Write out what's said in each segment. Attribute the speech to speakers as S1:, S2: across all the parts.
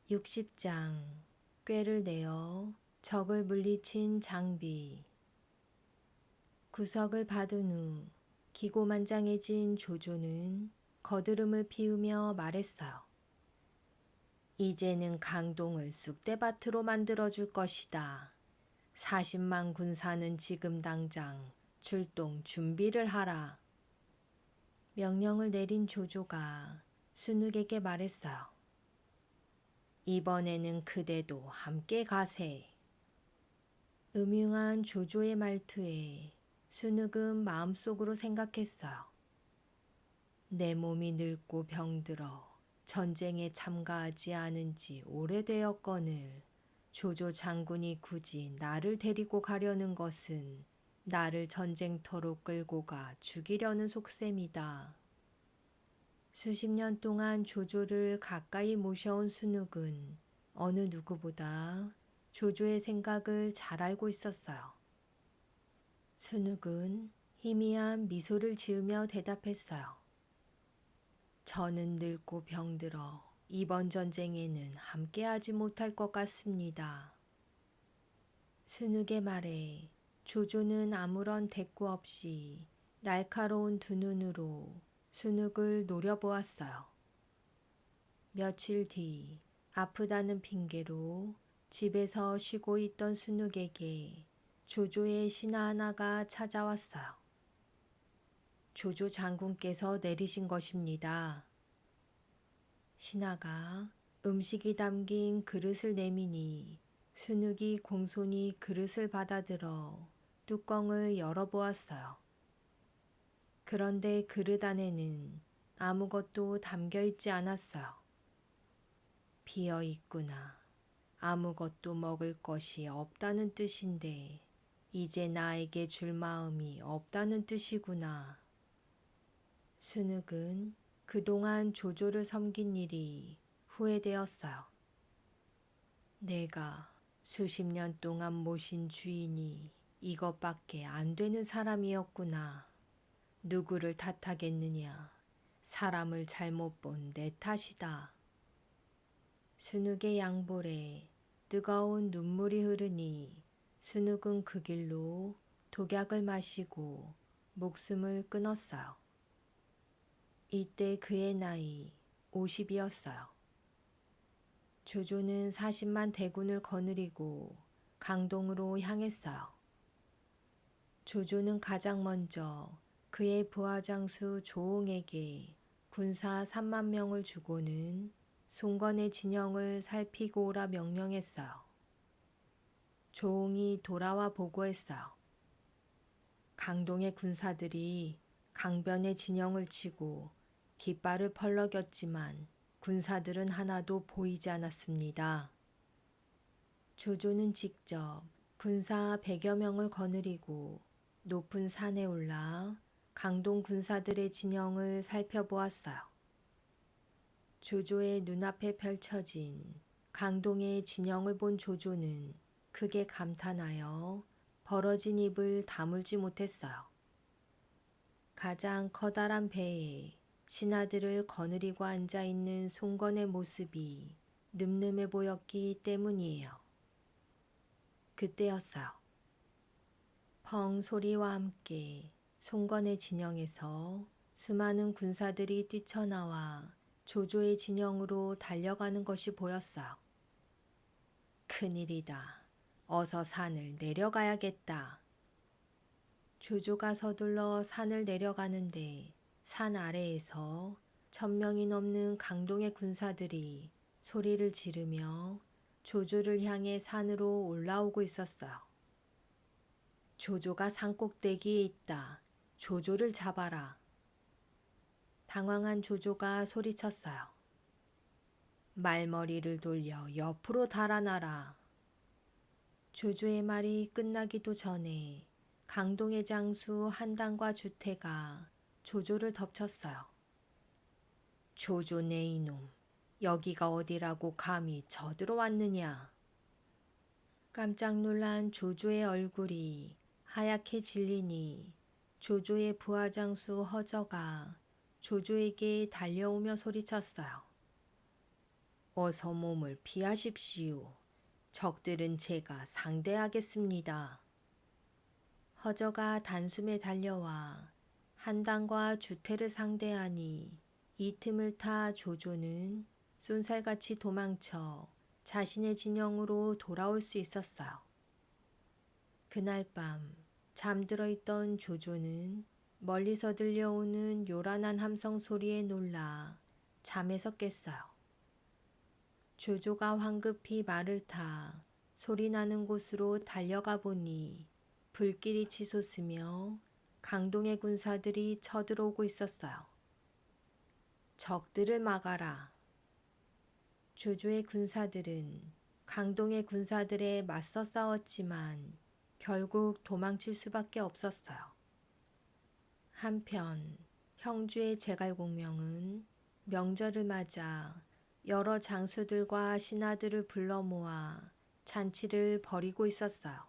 S1: 60장 꾀를 내어 적을 물리친 장비. 구석을 받은 후 기고만장해진 조조는 거드름을 피우며 말했어요. 이제는 강동을 쑥대밭으로 만들어줄 것이다. 40만 군사는 지금 당장 출동 준비를 하라. 명령을 내린 조조가 순욱에게 말했어요. 이번에는 그대도 함께 가세. 음흉한 조조의 말투에 순욱은 마음속으로 생각했어요. 내 몸이 늙고 병들어 전쟁에 참가하지 않은 지 오래되었거늘 조조 장군이 굳이 나를 데리고 가려는 것은 나를 전쟁터로 끌고 가 죽이려는 속셈이다. 수십 년 동안 조조를 가까이 모셔온 순욱은 어느 누구보다 조조의 생각을 잘 알고 있었어요. 순욱은 희미한 미소를 지으며 대답했어요. 저는 늙고 병들어 이번 전쟁에는 함께하지 못할 것 같습니다. 순욱의 말에 조조는 아무런 대꾸 없이 날카로운 두 눈으로 순욱을 노려보았어요. 며칠 뒤 아프다는 핑계로 집에서 쉬고 있던 순욱에게 조조의 신하 하나가 찾아왔어요. 조조 장군께서 내리신 것입니다. 신하가 음식이 담긴 그릇을 내미니 순욱이 공손히 그릇을 받아들어 뚜껑을 열어보았어요. 그런데 그릇 안에는 아무것도 담겨있지 않았어요. 비어 있구나. 아무것도 먹을 것이 없다는 뜻인데 이제 나에게 줄 마음이 없다는 뜻이구나. 순욱은 그동안 조조를 섬긴 일이 후회되었어요. 내가 수십 년 동안 모신 주인이 이것밖에 안 되는 사람이었구나. 누구를 탓하겠느냐. 사람을 잘못 본 내 탓이다. 순욱의 양볼에 뜨거운 눈물이 흐르니 순욱은 그 길로 독약을 마시고 목숨을 끊었어요. 이때 그의 나이 50이었어요. 조조는 40만 대군을 거느리고 강동으로 향했어요. 조조는 가장 먼저 그의 부하장수 조옹에게 군사 3만 명을 주고는 송건의 진영을 살피고 오라 명령했어요. 조옹이 돌아와 보고했어요. 강동의 군사들이 강변의 진영을 치고 깃발을 펄럭였지만 군사들은 하나도 보이지 않았습니다. 조조는 직접 군사 100여 명을 거느리고 높은 산에 올라 강동 군사들의 진영을 살펴보았어요. 조조의 눈앞에 펼쳐진 강동의 진영을 본 조조는 크게 감탄하여 벌어진 입을 다물지 못했어요. 가장 커다란 배에 신하들을 거느리고 앉아있는 송건의 모습이 늠름해 보였기 때문이에요. 그때였어요. 펑 소리와 함께 송건의 진영에서 수많은 군사들이 뛰쳐나와 조조의 진영으로 달려가는 것이 보였어요. 큰일이다. 어서 산을 내려가야겠다. 조조가 서둘러 산을 내려가는데 산 아래에서 1000명이 넘는 강동의 군사들이 소리를 지르며 조조를 향해 산으로 올라오고 있었어요. 조조가 산 꼭대기에 있다. 조조를 잡아라. 당황한 조조가 소리쳤어요. 말머리를 돌려 옆으로 달아나라. 조조의 말이 끝나기도 전에 강동의 장수 한당과 주태가 조조를 덮쳤어요. 조조 내 이놈, 여기가 어디라고 감히 저들어왔느냐. 깜짝 놀란 조조의 얼굴이 하얗게 질리니 조조의 부하장수 허저가 조조에게 달려오며 소리쳤어요. 어서 몸을 피하십시오. 적들은 제가 상대하겠습니다. 허저가 단숨에 달려와 한당과 주태를 상대하니 이 틈을 타 조조는 쏜살같이 도망쳐 자신의 진영으로 돌아올 수 있었어요. 그날 밤 잠들어 있던 조조는 멀리서 들려오는 요란한 함성 소리에 놀라 잠에서 깼어요. 조조가 황급히 말을 타 소리 나는 곳으로 달려가 보니 불길이 치솟으며 강동의 군사들이 쳐들어오고 있었어요. 적들을 막아라. 조조의 군사들은 강동의 군사들에 맞서 싸웠지만 결국 도망칠 수밖에 없었어요. 한편 형주의 제갈공명은 명절을 맞아 여러 장수들과 신하들을 불러 모아 잔치를 벌이고 있었어요.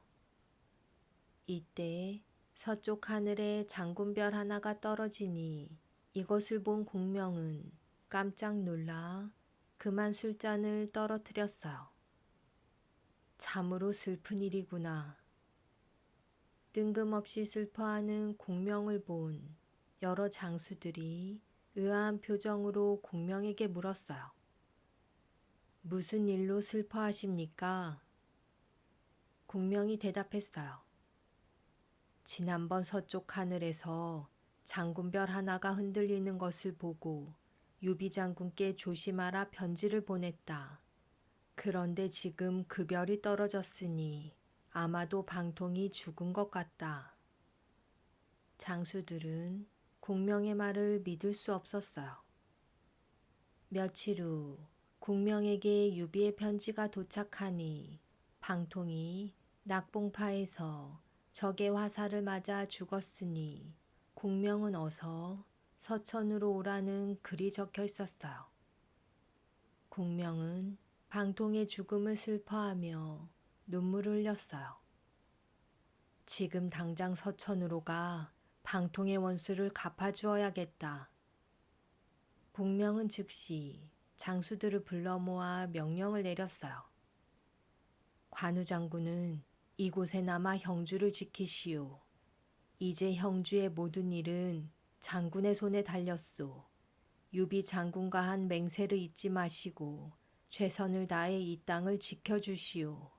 S1: 이때 서쪽 하늘에 장군별 하나가 떨어지니 이것을 본 공명은 깜짝 놀라 그만 술잔을 떨어뜨렸어요. 참으로 슬픈 일이구나. 뜬금없이 슬퍼하는 공명을 본 여러 장수들이 의아한 표정으로 공명에게 물었어요. 무슨 일로 슬퍼하십니까? 공명이 대답했어요. 지난번 서쪽 하늘에서 장군별 하나가 흔들리는 것을 보고 유비 장군께 조심하라 편지를 보냈다. 그런데 지금 그 별이 떨어졌으니 아마도 방통이 죽은 것 같다. 장수들은 공명의 말을 믿을 수 없었어요. 며칠 후 공명에게 유비의 편지가 도착하니 방통이 낙봉파에서 적의 화살을 맞아 죽었으니 공명은 어서 서천으로 오라는 글이 적혀 있었어요. 공명은 방통의 죽음을 슬퍼하며 눈물을 흘렸어요. 지금 당장 서천으로 가 방통의 원수를 갚아주어야겠다. 공명은 즉시 장수들을 불러 모아 명령을 내렸어요. 관우 장군은 이곳에 남아 형주를 지키시오. 이제 형주의 모든 일은 장군의 손에 달렸소. 유비 장군과 한 맹세를 잊지 마시고 최선을 다해 이 땅을 지켜주시오.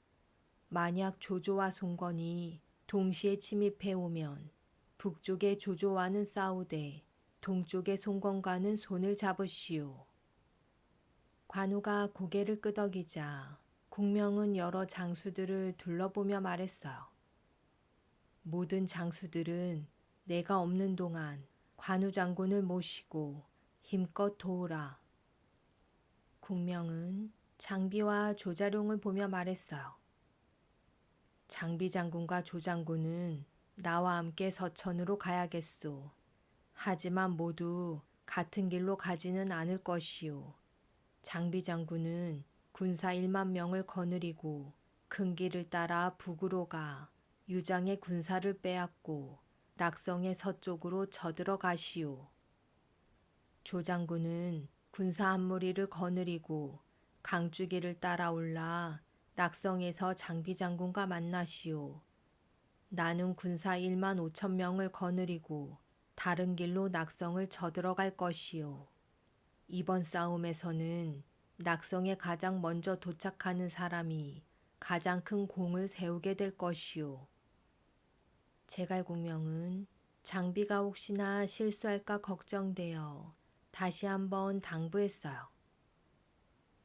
S1: 만약 조조와 송건이 동시에 침입해 오면 북쪽의 조조와는 싸우되 동쪽의 송건과는 손을 잡으시오. 관우가 고개를 끄덕이자 공명은 여러 장수들을 둘러보며 말했어요. 모든 장수들은 내가 없는 동안 관우 장군을 모시고 힘껏 도우라. 공명은 장비와 조자룡을 보며 말했어요. 장비 장군과 조 장군은 나와 함께 서천으로 가야겠소. 하지만 모두 같은 길로 가지는 않을 것이오. 장비 장군은 군사 1만 명을 거느리고 큰 길을 따라 북으로 가 유장의 군사를 빼앗고 낙성의 서쪽으로 쳐들어가시오. 조 장군은 군사 한 무리를 거느리고 강주길을 따라 올라 낙성에서 장비 장군과 만나시오. 나는 군사 1만 5천 명을 거느리고 다른 길로 낙성을 쳐들어갈 것이오. 이번 싸움에서는 낙성에 가장 먼저 도착하는 사람이 가장 큰 공을 세우게 될 것이오. 제갈공명은 장비가 혹시나 실수할까 걱정되어 다시 한번 당부했어요.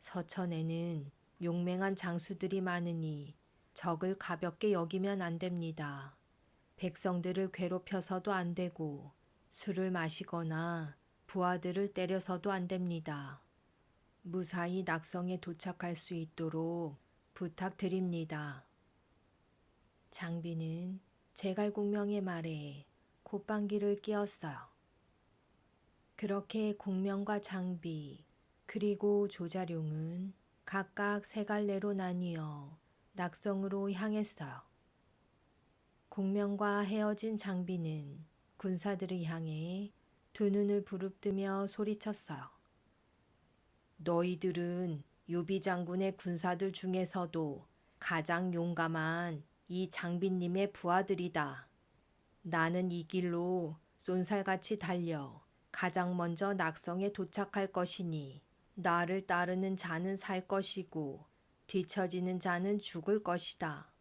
S1: 서천에는 용맹한 장수들이 많으니 적을 가볍게 여기면 안 됩니다. 백성들을 괴롭혀서도 안 되고 술을 마시거나 부하들을 때려서도 안 됩니다. 무사히 낙성에 도착할 수 있도록 부탁드립니다. 장비는 제갈공명의 말에 콧방귀를 뀌었어요. 그렇게 공명과 장비 그리고 조자룡은 각각 세 갈래로 나뉘어 낙성으로 향했어요. 공명과 헤어진 장비는 군사들을 향해 두 눈을 부릅뜨며 소리쳤어요. 너희들은 유비 장군의 군사들 중에서도 가장 용감한 이 장비님의 부하들이다. 나는 이 길로 쏜살같이 달려 가장 먼저 낙성에 도착할 것이니 나를 따르는 자는 살 것이고 뒤처지는 자는 죽을 것이다.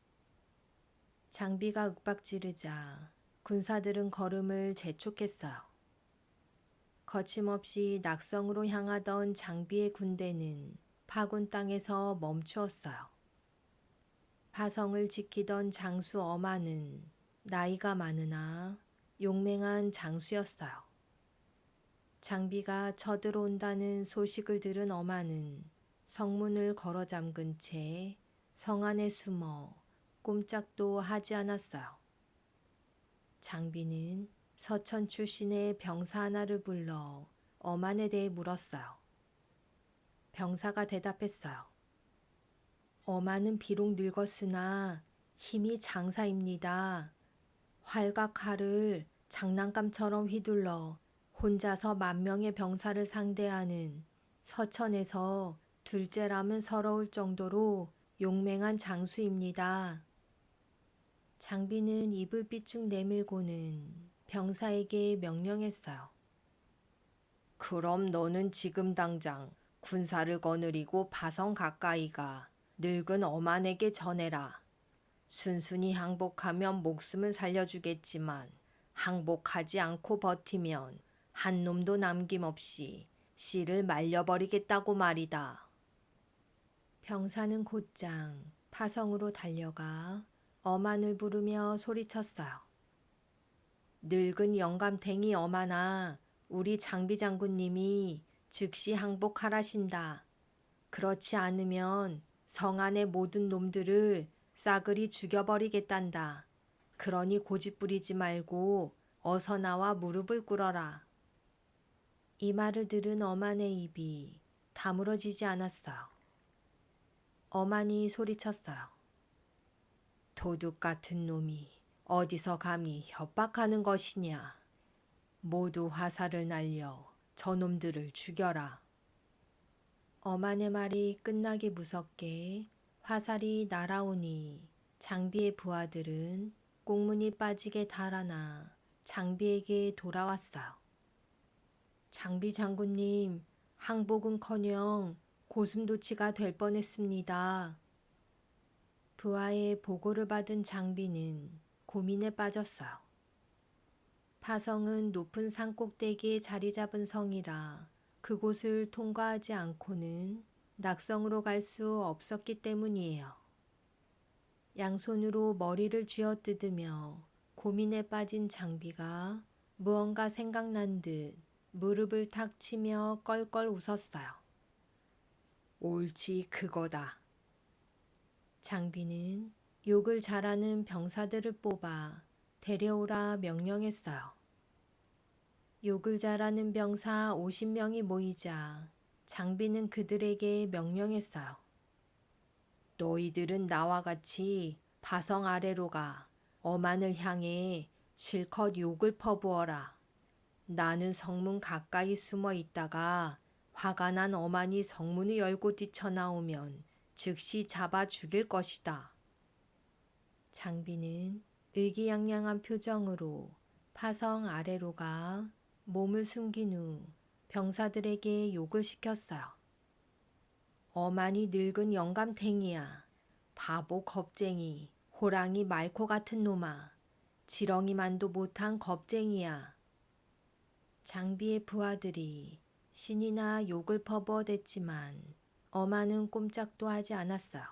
S1: 장비가 윽박지르자 군사들은 걸음을 재촉했어요. 거침없이 낙성으로 향하던 장비의 군대는 파군 땅에서 멈추었어요. 파성을 지키던 장수 어마는 나이가 많으나 용맹한 장수였어요. 장비가 쳐들어온다는 소식을 들은 어마는 성문을 걸어 잠근 채 성 안에 숨어 꼼짝도 하지 않았어요. 장비는 서천 출신의 병사 하나를 불러 어만에 대해 물었어요. 병사가 대답했어요. 어만은 비록 늙었으나 힘이 장사입니다. 활과 칼을 장난감처럼 휘둘러 혼자서 10,000명의 병사를 상대하는 서천에서 둘째라면 서러울 정도로 용맹한 장수입니다. 장비는 입을 삐쭉 내밀고는 병사에게 명령했어요. 그럼 너는 지금 당장 군사를 거느리고 파성 가까이가 늙은 어만에게 전해라. 순순히 항복하면 목숨을 살려주겠지만 항복하지 않고 버티면 한 놈도 남김없이 씨를 말려버리겠다고 말이다. 병사는 곧장 파성으로 달려가 어만을 부르며 소리쳤어요. 늙은 영감탱이 어만아, 우리 장비 장군님이 즉시 항복하라신다. 그렇지 않으면 성 안의 모든 놈들을 싸그리 죽여버리겠단다. 그러니 고집 부리지 말고 어서 나와 무릎을 꿇어라. 이 말을 들은 어만의 입이 다물어지지 않았어요. 어만이 소리쳤어요. 도둑 같은 놈이 어디서 감히 협박하는 것이냐. 모두 화살을 날려 저놈들을 죽여라. 어만의 말이 끝나기 무섭게 화살이 날아오니 장비의 부하들은 꽁문이 빠지게 달아나 장비에게 돌아왔어요. 장비 장군님, 항복은커녕 고슴도치가 될 뻔했습니다. 부하의 보고를 받은 장비는 고민에 빠졌어요. 파성은 높은 산 꼭대기에 자리 잡은 성이라 그곳을 통과하지 않고는 낙성으로 갈 수 없었기 때문이에요. 양손으로 머리를 쥐어뜯으며 고민에 빠진 장비가 무언가 생각난 듯 무릎을 탁 치며 껄껄 웃었어요. 옳지, 그거다. 장비는 욕을 잘하는 병사들을 뽑아 데려오라 명령했어요. 욕을 잘하는 병사 50명이 모이자 장비는 그들에게 명령했어요. 너희들은 나와 같이 파성 아래로 가 어만을 향해 실컷 욕을 퍼부어라. 나는 성문 가까이 숨어 있다가 화가 난 어만이 성문을 열고 뛰쳐나오면 즉시 잡아 죽일 것이다. 장비는 의기양양한 표정으로 파성 아래로 가 몸을 숨긴 후 병사들에게 욕을 시켰어요. 어만이 늙은 영감탱이야. 바보 겁쟁이, 호랑이 말코 같은 놈아. 지렁이만도 못한 겁쟁이야. 장비의 부하들이 신이나 욕을 퍼부어댔지만 어만은 꼼짝도 하지 않았어요.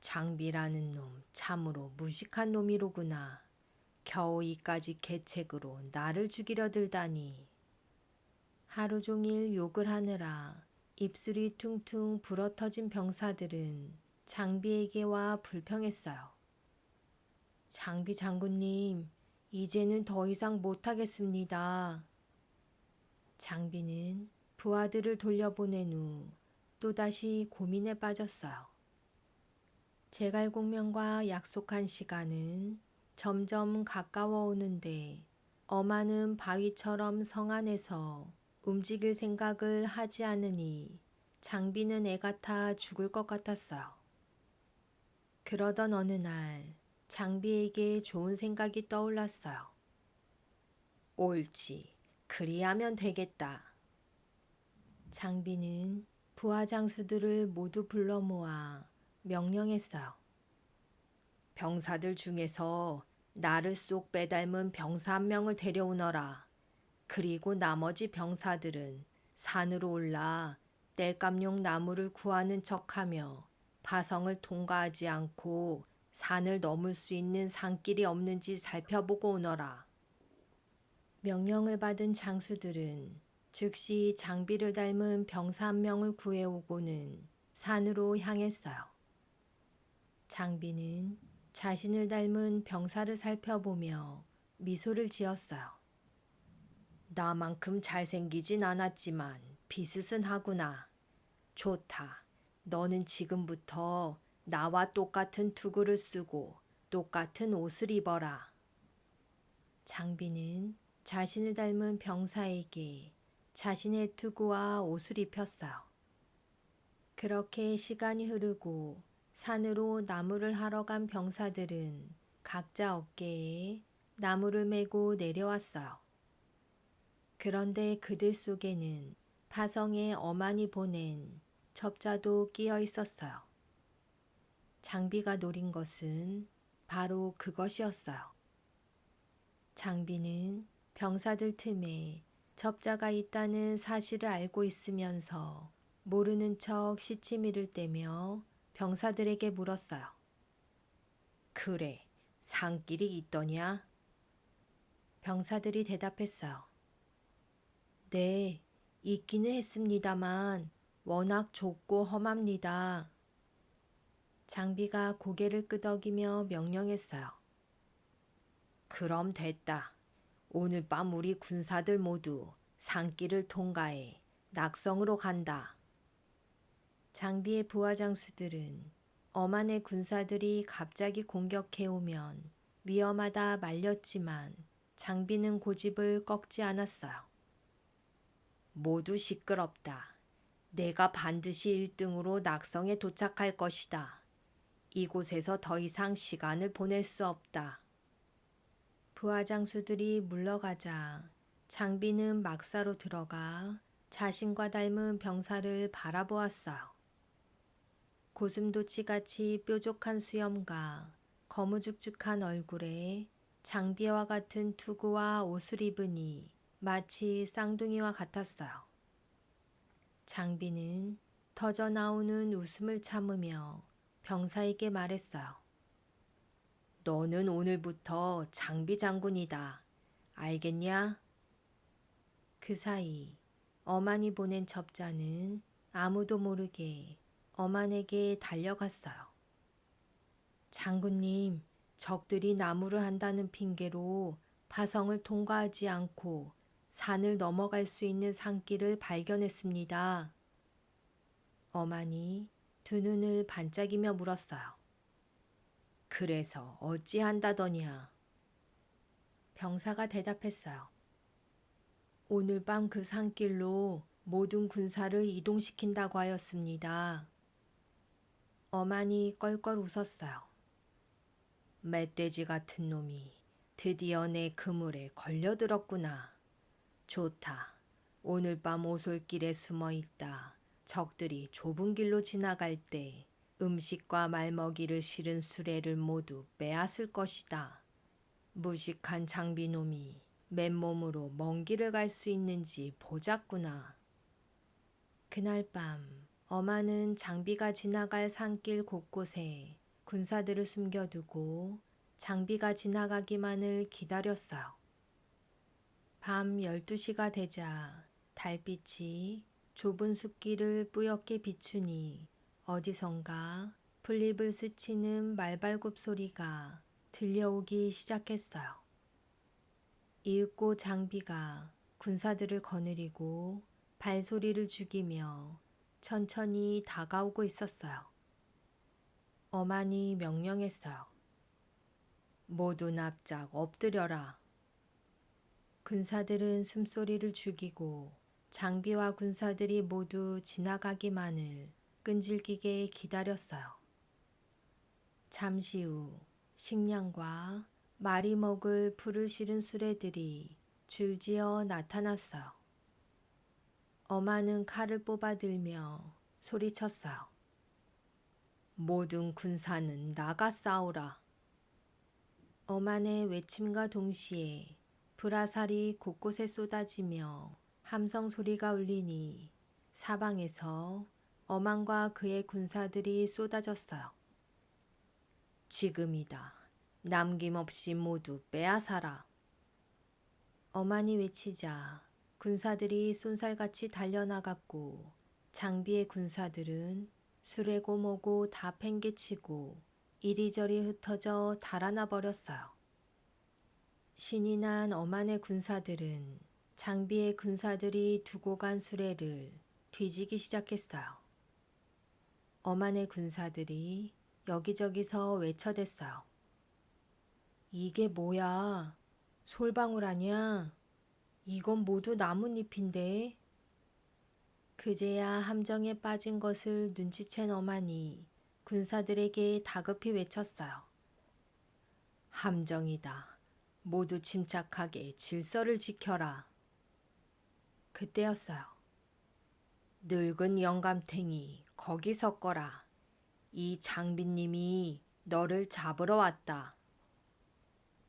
S1: 장비라는 놈 참으로 무식한 놈이로구나. 겨우 이까지 계책으로 나를 죽이려 들다니. 하루 종일 욕을 하느라 입술이 퉁퉁 불어터진 병사들은 장비에게 와 불평했어요. 장비 장군님, 이제는 더 이상 못하겠습니다. 장비는 부하들을 돌려보낸 후 또다시 고민에 빠졌어요. 제갈공명과 약속한 시간은 점점 가까워 오는데 어만은 바위처럼 성 안에서 움직일 생각을 하지 않으니 장비는 애가 타 죽을 것 같았어요. 그러던 어느 날 장비에게 좋은 생각이 떠올랐어요. 옳지, 그리하면 되겠다. 장비는 부하 장수들을 모두 불러 모아 명령했어요. 병사들 중에서 나를 쏙 빼닮은 병사 한 명을 데려오너라. 그리고 나머지 병사들은 산으로 올라 땔감용 나무를 구하는 척하며 파성을 통과하지 않고 산을 넘을 수 있는 산길이 없는지 살펴보고 오너라. 명령을 받은 장수들은 즉시 장비를 닮은 병사 한 명을 구해오고는 산으로 향했어요. 장비는 자신을 닮은 병사를 살펴보며 미소를 지었어요. 나만큼 잘생기진 않았지만 비슷은 하구나. 좋다. 너는 지금부터 나와 똑같은 투구를 쓰고 똑같은 옷을 입어라. 장비는 자신을 닮은 병사에게 자신의 투구와 옷을 입혔어요. 그렇게 시간이 흐르고 산으로 나무를 하러 간 병사들은 각자 어깨에 나무를 메고 내려왔어요. 그런데 그들 속에는 파성에 어만이 보낸 첩자도 끼어 있었어요. 장비가 노린 것은 바로 그것이었어요. 장비는 병사들 틈에 첩자가 있다는 사실을 알고 있으면서 모르는 척 시치미를 떼며 병사들에게 물었어요. 그래, 산길이 있더냐? 병사들이 대답했어요. 네, 있기는 했습니다만 워낙 좁고 험합니다. 장비가 고개를 끄덕이며 명령했어요. 그럼 됐다. 오늘 밤 우리 군사들 모두 산길을 통과해 낙성으로 간다. 장비의 부하 장수들은 어만의 군사들이 갑자기 공격해오면 위험하다 말렸지만 장비는 고집을 꺾지 않았어요. 모두 시끄럽다. 내가 반드시 1등으로 낙성에 도착할 것이다. 이곳에서 더 이상 시간을 보낼 수 없다. 부하 장수들이 물러가자 장비는 막사로 들어가 자신과 닮은 병사를 바라보았어요. 고슴도치같이 뾰족한 수염과 거무죽죽한 얼굴에 장비와 같은 투구와 옷을 입으니 마치 쌍둥이와 같았어요. 장비는 터져나오는 웃음을 참으며 병사에게 말했어요. 너는 오늘부터 장비 장군이다. 알겠냐? 그 사이 어만이 보낸 첩자는 아무도 모르게 어만에게 달려갔어요. 장군님, 적들이 나무를 한다는 핑계로 파성을 통과하지 않고 산을 넘어갈 수 있는 산길을 발견했습니다. 어만이 두 눈을 반짝이며 물었어요. 그래서 어찌한다더냐? 병사가 대답했어요. 오늘 밤 그 산길로 모든 군사를 이동시킨다고 하였습니다. 어만이 껄껄 웃었어요. 멧돼지 같은 놈이 드디어 내 그물에 걸려들었구나. 좋다. 오늘 밤 오솔길에 숨어 있다. 적들이 좁은 길로 지나갈 때 음식과 말먹이를 실은 수레를 모두 빼앗을 것이다. 무식한 장비놈이 맨몸으로 먼 길을 갈 수 있는지 보자꾸나. 그날 밤 어만은 장비가 지나갈 산길 곳곳에 군사들을 숨겨두고 장비가 지나가기만을 기다렸어요. 밤 12시가 되자 달빛이 좁은 숲길을 뿌옇게 비추니 어디선가 풀잎을 스치는 말발굽 소리가 들려오기 시작했어요. 이윽고 장비가 군사들을 거느리고 발소리를 죽이며 천천히 다가오고 있었어요. 어만이 명령했어요. 모두 납작 엎드려라. 군사들은 숨소리를 죽이고 장비와 군사들이 모두 지나가기만을 끈질기게 기다렸어요. 잠시 후 식량과 말이 먹을 풀을 실은 수레들이 줄지어 나타났어요. 어마는 칼을 뽑아들며 소리쳤어요. 모든 군사는 나가 싸우라. 어만의 외침과 동시에 불화살이 곳곳에 쏟아지며 함성 소리가 울리니 사방에서 어만과 그의 군사들이 쏟아졌어요. 지금이다. 남김없이 모두 빼앗아라. 어만이 외치자 군사들이 쏜살같이 달려나갔고 장비의 군사들은 수레고 뭐고 다 팽개치고 이리저리 흩어져 달아나 버렸어요. 신이 난 어만의 군사들은 장비의 군사들이 두고 간 수레를 뒤지기 시작했어요. 어만의 군사들이 여기저기서 외쳐댔어요. 이게 뭐야? 솔방울 아니야? 이건 모두 나뭇잎인데? 그제야 함정에 빠진 것을 눈치챈 어만이 군사들에게 다급히 외쳤어요. 함정이다. 모두 침착하게 질서를 지켜라. 그때였어요. 늙은 영감탱이 거기 섰거라. 이 장비님이 너를 잡으러 왔다.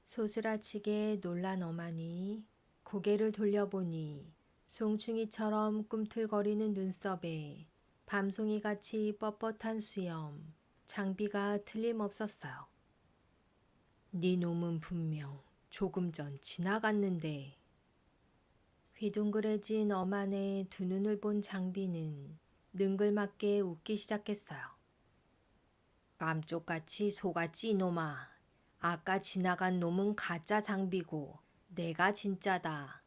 S1: 소스라치게 놀란 어만이 고개를 돌려보니 송충이처럼 꿈틀거리는 눈썹에 밤송이같이 뻣뻣한 수염, 장비가 틀림없었어요. 네 놈은 분명 조금 전 지나갔는데. 휘둥그레진 어만의 두 눈을 본 장비는 능글맞게 웃기 시작했어요. 깜쪽같이 속았지 이놈아. 아까 지나간 놈은 가짜 장비고 내가 진짜다.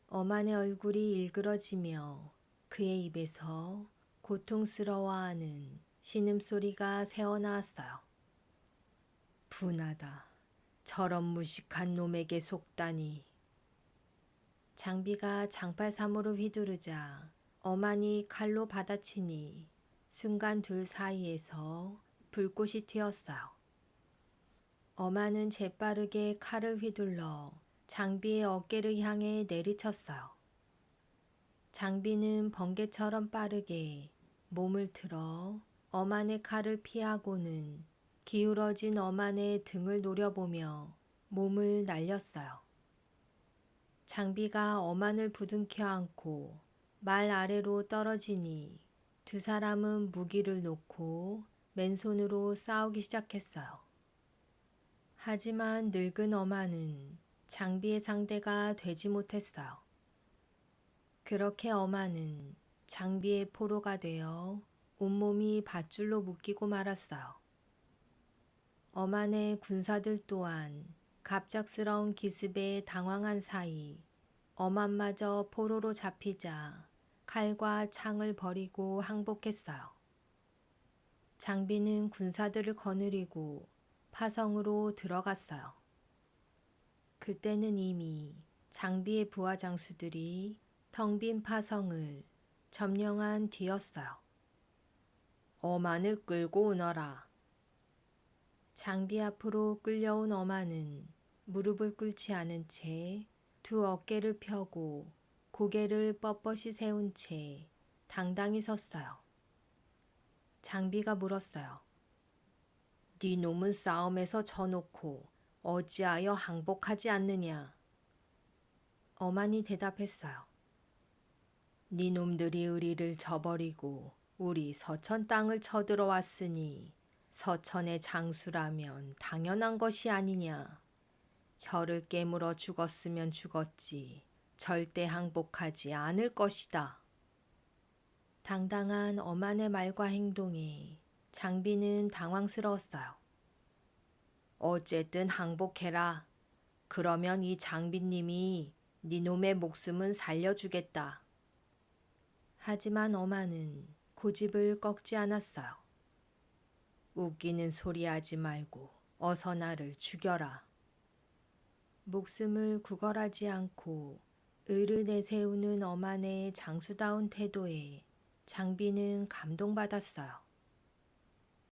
S1: 어만의 얼굴이 일그러지며 그의 입에서 고통스러워하는 신음소리가 새어나왔어요. 분하다. 저런 무식한 놈에게 속다니. 장비가 장팔삼으로 휘두르자 어만이 칼로 받아치니 순간 둘 사이에서 불꽃이 튀었어요. 어만은 재빠르게 칼을 휘둘러 장비의 어깨를 향해 내리쳤어요. 장비는 번개처럼 빠르게 몸을 틀어 어만의 칼을 피하고는 기울어진 어만의 등을 노려보며 몸을 날렸어요. 장비가 어만을 부둥켜 안고 말 아래로 떨어지니 두 사람은 무기를 놓고 맨손으로 싸우기 시작했어요. 하지만 늙은 어만은 장비의 상대가 되지 못했어요. 그렇게 어만은 장비의 포로가 되어 온몸이 밧줄로 묶이고 말았어요. 어만의 군사들 또한 갑작스러운 기습에 당황한 사이 어만마저 포로로 잡히자 칼과 창을 버리고 항복했어요. 장비는 군사들을 거느리고 파성으로 들어갔어요. 그때는 이미 장비의 부하 장수들이 텅 빈 파성을 점령한 뒤였어요. 어만을 끌고 오너라. 장비 앞으로 끌려온 어만은 무릎을 꿇지 않은 채 두 어깨를 펴고 고개를 뻣뻣이 세운 채 당당히 섰어요. 장비가 물었어요. 네 놈은 싸움에서 져놓고 어찌하여 항복하지 않느냐? 어만이 대답했어요. 네 놈들이 우리를 저버리고 우리 서천 땅을 쳐들어왔으니 서천의 장수라면 당연한 것이 아니냐. 혀를 깨물어 죽었으면 죽었지 절대 항복하지 않을 것이다. 당당한 어만의 말과 행동에 장비는 당황스러웠어요. 어쨌든 항복해라. 그러면 이 장비님이 네 놈의 목숨은 살려주겠다. 하지만 어만은 고집을 꺾지 않았어요. 웃기는 소리 하지 말고 어서 나를 죽여라. 목숨을 구걸하지 않고 을을 내세우는 엄한의 장수다운 태도에 장비는 감동받았어요.